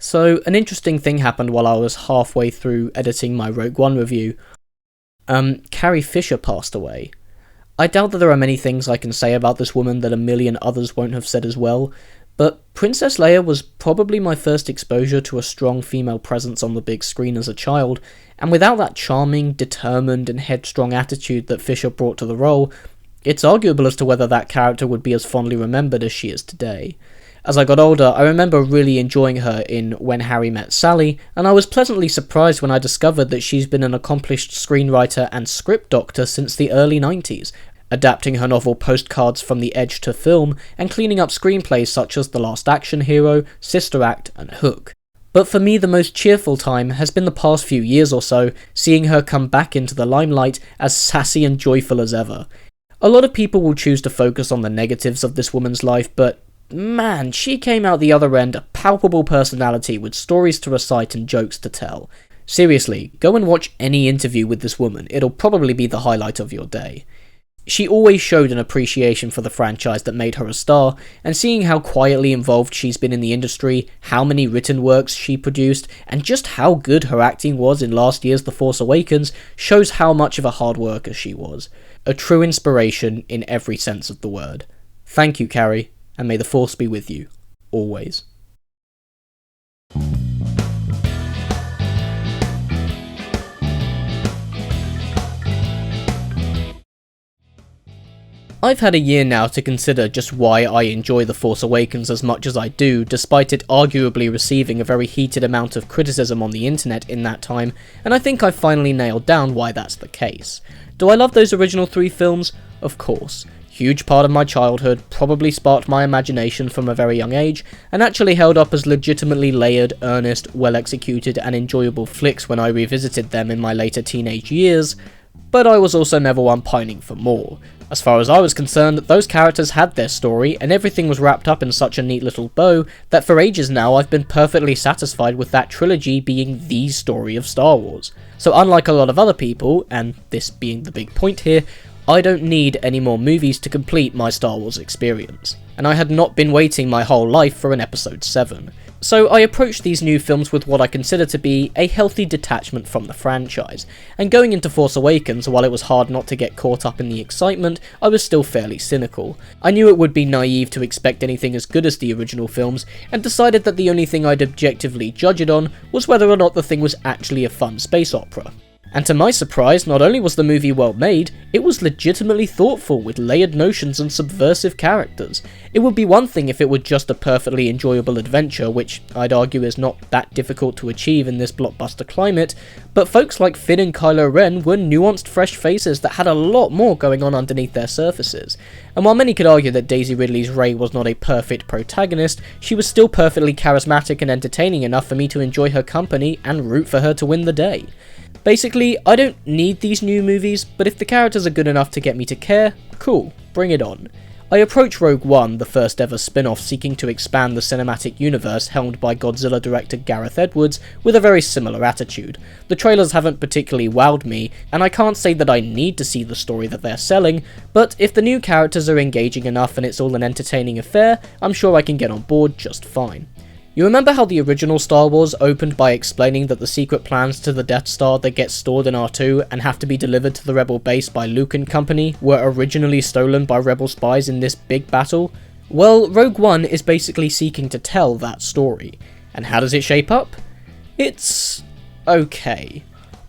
So, an interesting thing happened while I was halfway through editing my Rogue One review. Carrie Fisher passed away. I doubt that there are many things I can say about this woman that a million others won't have said as well, but Princess Leia was probably my first exposure to a strong female presence on the big screen as a child, and without that charming, determined, and headstrong attitude that Fisher brought to the role, it's arguable as to whether that character would be as fondly remembered as she is today. As I got older, I remember really enjoying her in When Harry Met Sally, and I was pleasantly surprised when I discovered that she's been an accomplished screenwriter and script doctor since the early 90s, adapting her novel Postcards from the Edge to film, and cleaning up screenplays such as The Last Action Hero, Sister Act, and Hook. But for me, the most cheerful time has been the past few years or so, seeing her come back into the limelight as sassy and joyful as ever. A lot of people will choose to focus on the negatives of this woman's life, but man, she came out the other end a palpable personality with stories to recite and jokes to tell. Seriously, go and watch any interview with this woman, it'll probably be the highlight of your day. She always showed an appreciation for the franchise that made her a star, and seeing how quietly involved she's been in the industry, how many written works she produced, and just how good her acting was in last year's The Force Awakens shows how much of a hard worker she was. A true inspiration in every sense of the word. Thank you, Carrie, and may the Force be with you, always. I've had a year now to consider just why I enjoy The Force Awakens as much as I do, despite it arguably receiving a very heated amount of criticism on the internet in that time, and I think I've finally nailed down why that's the case. Do I love those original 3 films? Of course. Huge part of my childhood, probably sparked my imagination from a very young age, and actually held up as legitimately layered, earnest, well-executed and enjoyable flicks when I revisited them in my later teenage years, but I was also never one pining for more. As far as I was concerned, those characters had their story, and everything was wrapped up in such a neat little bow that for ages now I've been perfectly satisfied with that trilogy being the story of Star Wars. So unlike a lot of other people, and this being the big point here, I don't need any more movies to complete my Star Wars experience, and I had not been waiting my whole life for an Episode 7. So I approached these new films with what I consider to be a healthy detachment from the franchise, and going into Force Awakens, while it was hard not to get caught up in the excitement, I was still fairly cynical. I knew it would be naive to expect anything as good as the original films, and decided that the only thing I'd objectively judge it on was whether or not the thing was actually a fun space opera. And to my surprise, not only was the movie well made, it was legitimately thoughtful with layered notions and subversive characters. It would be one thing if it were just a perfectly enjoyable adventure, which I'd argue is not that difficult to achieve in this blockbuster climate, but folks like Finn and Kylo Ren were nuanced fresh faces that had a lot more going on underneath their surfaces. And while many could argue that Daisy Ridley's Rey was not a perfect protagonist, she was still perfectly charismatic and entertaining enough for me to enjoy her company and root for her to win the day. Basically, I don't need these new movies, but if the characters are good enough to get me to care, cool, bring it on. I approach Rogue One, the first ever spin-off seeking to expand the cinematic universe helmed by Godzilla director Gareth Edwards, with a very similar attitude. The trailers haven't particularly wowed me, and I can't say that I need to see the story that they're selling, but if the new characters are engaging enough and it's all an entertaining affair, I'm sure I can get on board just fine. You remember how the original Star Wars opened by explaining that the secret plans to the Death Star that get stored in R2 and have to be delivered to the Rebel base by Luke and company were originally stolen by Rebel spies in this big battle? Well, Rogue One is basically seeking to tell that story. And how does it shape up? It's okay.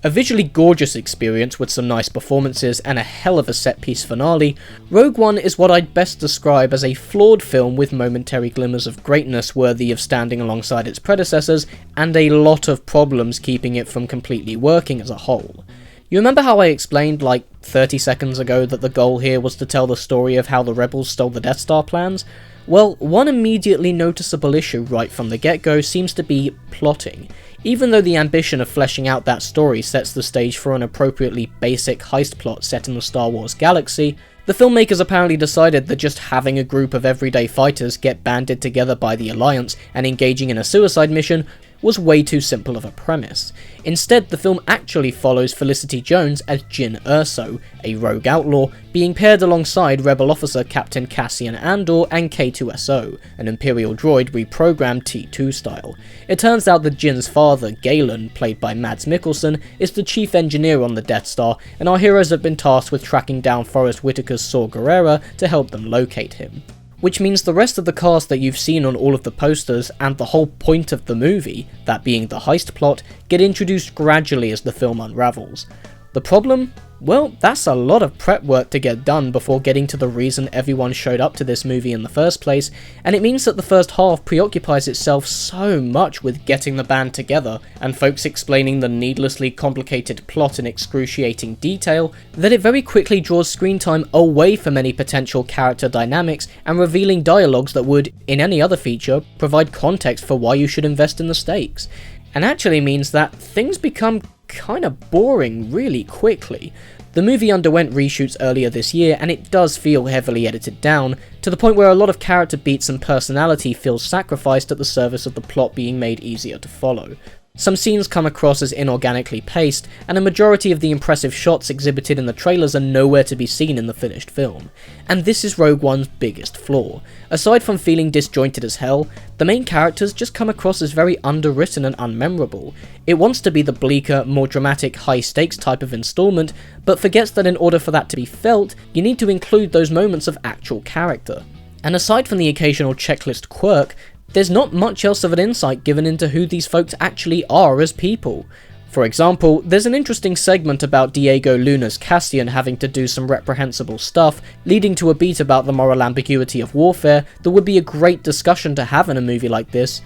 A visually gorgeous experience with some nice performances and a hell of a set-piece finale, Rogue One is what I'd best describe as a flawed film with momentary glimmers of greatness worthy of standing alongside its predecessors, and a lot of problems keeping it from completely working as a whole. You remember how I explained like 30 seconds ago that the goal here was to tell the story of how the rebels stole the Death Star plans? Well, one immediately noticeable issue right from the get-go seems to be plotting. Even though the ambition of fleshing out that story sets the stage for an appropriately basic heist plot set in the Star Wars galaxy, the filmmakers apparently decided that just having a group of everyday fighters get banded together by the Alliance and engaging in a suicide mission was way too simple of a premise. Instead, the film actually follows Felicity Jones as Jyn Erso, a rogue outlaw, being paired alongside Rebel officer Captain Cassian and K2SO, an Imperial droid reprogrammed T2 style. It turns out that Jyn's father, Galen, played by Mads Mikkelson, is the chief engineer on the Death Star, and our heroes have been tasked with tracking down Forrest Whitaker's Saw Gerrera to help them locate him. Which means the rest of the cast that you've seen on all of the posters and the whole point of the movie, that being the heist plot, get introduced gradually as the film unravels. The problem? Well, that's a lot of prep work to get done before getting to the reason everyone showed up to this movie in the first place, and it means that the first half preoccupies itself so much with getting the band together, and folks explaining the needlessly complicated plot in excruciating detail, that it very quickly draws screen time away from any potential character dynamics and revealing dialogues that would, in any other feature, provide context for why you should invest in the stakes. And actually means that things become kinda boring really quickly. The movie underwent reshoots earlier this year, and it does feel heavily edited down, to the point where a lot of character beats and personality feels sacrificed at the service of the plot being made easier to follow. Some scenes come across as inorganically paced, and a majority of the impressive shots exhibited in the trailers are nowhere to be seen in the finished film. And this is Rogue One's biggest flaw. Aside from feeling disjointed as hell, the main characters just come across as very underwritten and unmemorable. It wants to be the bleaker, more dramatic, high-stakes type of installment, but forgets that in order for that to be felt, you need to include those moments of actual character. And aside from the occasional checklist quirk, there's not much else of an insight given into who these folks actually are as people. For example, there's an interesting segment about Diego Luna's Cassian having to do some reprehensible stuff, leading to a beat about the moral ambiguity of warfare that would be a great discussion to have in a movie like this,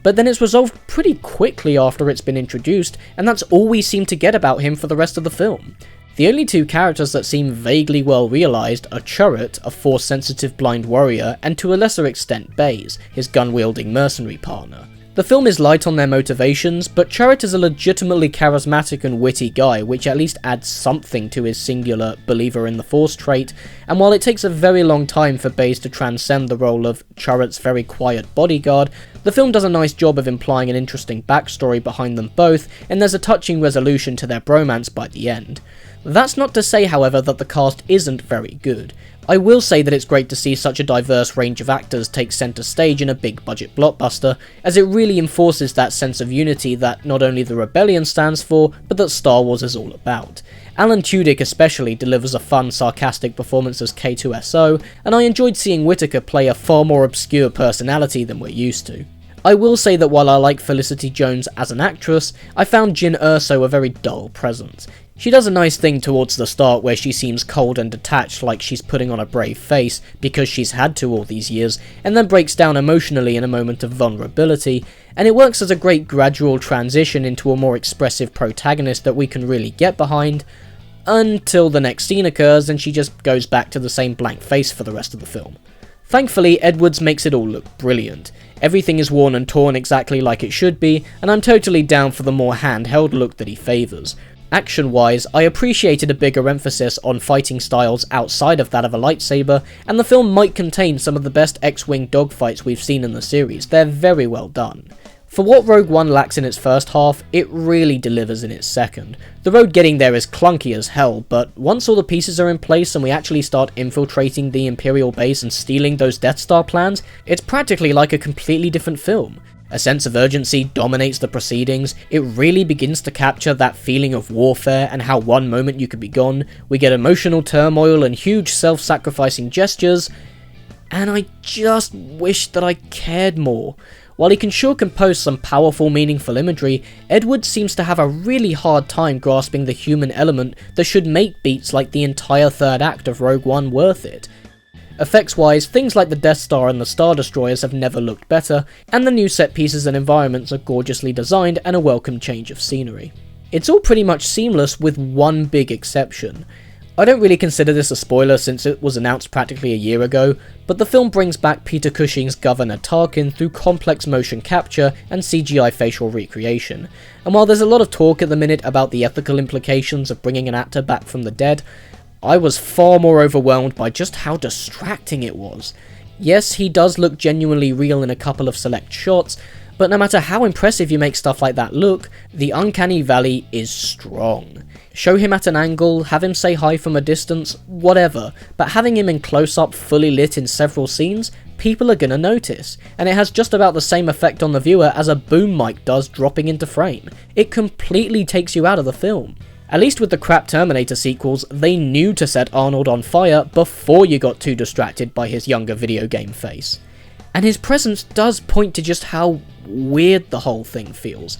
but then it's resolved pretty quickly after it's been introduced, and that's all we seem to get about him for the rest of the film. The only two characters that seem vaguely well realised are Chirrut, a Force-sensitive blind warrior, and to a lesser extent Baze, his gun-wielding mercenary partner. The film is light on their motivations, but Chirrut is a legitimately charismatic and witty guy, which at least adds something to his singular believer in the Force trait, and while it takes a very long time for Baze to transcend the role of Chirrut's very quiet bodyguard, the film does a nice job of implying an interesting backstory behind them both, and there's a touching resolution to their bromance by the end. That's not to say, however, that the cast isn't very good. I will say that it's great to see such a diverse range of actors take centre stage in a big budget blockbuster, as it really enforces that sense of unity that not only the Rebellion stands for, but that Star Wars is all about. Alan Tudyk especially delivers a fun, sarcastic performance as K2SO, and I enjoyed seeing Whitaker play a far more obscure personality than we're used to. I will say that while I like Felicity Jones as an actress, I found Jyn Erso a very dull presence. She does a nice thing towards the start where she seems cold and detached, like she's putting on a brave face because she's had to all these years, and then breaks down emotionally in a moment of vulnerability, and it works as a great gradual transition into a more expressive protagonist that we can really get behind, until the next scene occurs and she just goes back to the same blank face for the rest of the film. Thankfully, Edwards makes it all look brilliant. Everything is worn and torn exactly like it should be, and I'm totally down for the more handheld look that he favours. Action-wise, I appreciated a bigger emphasis on fighting styles outside of that of a lightsaber, and the film might contain some of the best X-Wing dogfights we've seen in the series. They're very well done. For what Rogue One lacks in its first half, it really delivers in its second. The road getting there is clunky as hell, but once all the pieces are in place and we actually start infiltrating the Imperial base and stealing those Death Star plans, it's practically like a completely different film. A sense of urgency dominates the proceedings, it really begins to capture that feeling of warfare and how one moment you could be gone, we get emotional turmoil and huge self-sacrificing gestures, and I just wish that I cared more. While he can sure compose some powerful, meaningful imagery, Edwards seems to have a really hard time grasping the human element that should make beats like the entire third act of Rogue One worth it. Effects-wise, things like the Death Star and the Star Destroyers have never looked better, and the new set pieces and environments are gorgeously designed and a welcome change of scenery. It's all pretty much seamless with one big exception. I don't really consider this a spoiler since it was announced practically a year ago, but the film brings back Peter Cushing's Governor Tarkin through complex motion capture and CGI facial recreation. And while there's a lot of talk at the minute about the ethical implications of bringing an actor back from the dead, I was far more overwhelmed by just how distracting it was. Yes, he does look genuinely real in a couple of select shots, But no matter how impressive you make stuff like that look, the uncanny valley is strong. Show him at an angle, have him say hi from a distance, whatever, but having him in close-up fully lit in several scenes, people are gonna notice, and it has just about the same effect on the viewer as a boom mic does dropping into frame. It completely takes you out of the film. At least with the crap Terminator sequels, they knew to set Arnold on fire before you got too distracted by his younger video game face. And his presence does point to just how weird the whole thing feels.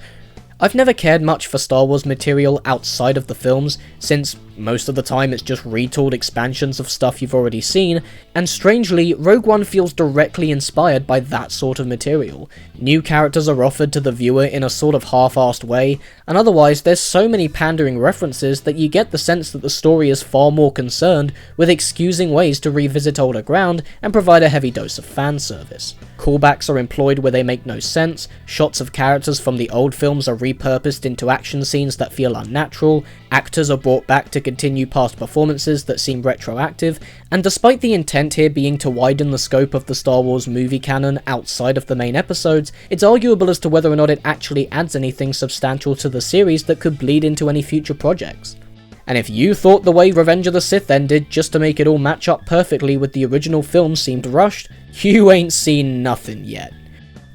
I've never cared much for Star Wars material outside of the films, since most of the time it's just retooled expansions of stuff you've already seen, and strangely, Rogue One feels directly inspired by that sort of material. New characters are offered to the viewer in a sort of half-assed way, and otherwise there's so many pandering references that you get the sense that the story is far more concerned with excusing ways to revisit older ground and provide a heavy dose of fan service. Callbacks are employed where they make no sense, shots of characters from the old films are repurposed into action scenes that feel unnatural, actors are brought back to continue past performances that seem retroactive, and despite the intent here being to widen the scope of the Star Wars movie canon outside of the main episodes, it's arguable as to whether or not it actually adds anything substantial to the series that could bleed into any future projects. And if you thought the way Revenge of the Sith ended just to make it all match up perfectly with the original film seemed rushed, you ain't seen nothing yet.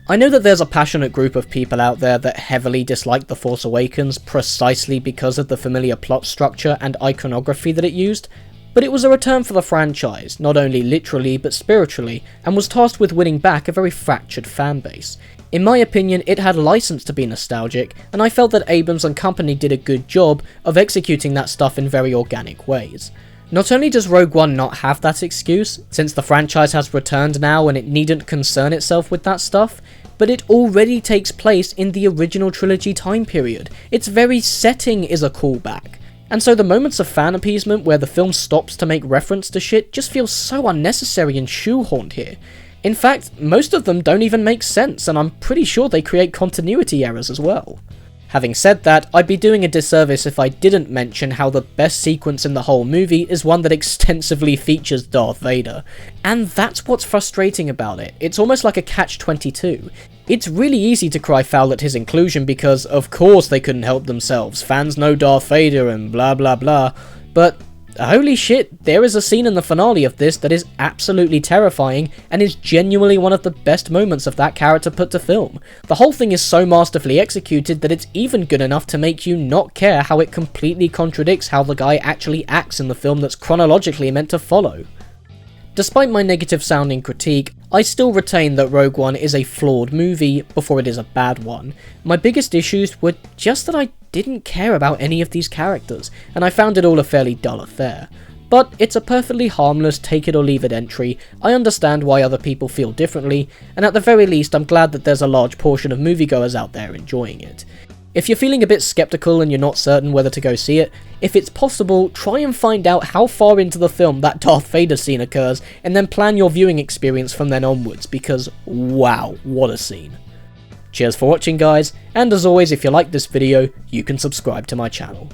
I know that there's a passionate group of people out there that heavily dislike The Force Awakens precisely because of the familiar plot structure and iconography that it used, but it was a return for the franchise, not only literally but spiritually, and was tasked with winning back a very fractured fanbase. In my opinion, it had license to be nostalgic, and I felt that Abrams and company did a good job of executing that stuff in very organic ways. Not only does Rogue One not have that excuse, since the franchise has returned now and it needn't concern itself with that stuff, but it already takes place in the original trilogy time period. Its very setting is a callback. And so the moments of fan appeasement where the film stops to make reference to shit just feels so unnecessary and shoehorned here. In fact, most of them don't even make sense, and I'm pretty sure they create continuity errors as well. Having said that, I'd be doing a disservice if I didn't mention how the best sequence in the whole movie is one that extensively features Darth Vader. And that's what's frustrating about it. It's almost like a catch-22. It's really easy to cry foul at his inclusion because, of course, they couldn't help themselves. Fans know Darth Vader and blah blah blah. But holy shit, there is a scene in the finale of this that is absolutely terrifying and is genuinely one of the best moments of that character put to film. The whole thing is so masterfully executed that it's even good enough to make you not care how it completely contradicts how the guy actually acts in the film that's chronologically meant to follow. Despite my negative sounding critique, I still retain that Rogue One is a flawed movie before it is a bad one. My biggest issues were just that I didn't care about any of these characters, and I found it all a fairly dull affair. But it's a perfectly harmless take it or leave it entry. I understand why other people feel differently, and at the very least I'm glad that there's a large portion of moviegoers out there enjoying it. If you're feeling a bit skeptical and you're not certain whether to go see it, if it's possible, try and find out how far into the film that Darth Vader scene occurs, and then plan your viewing experience from then onwards, because wow, what a scene. Cheers for watching guys, and as always if you like this video, you can subscribe to my channel.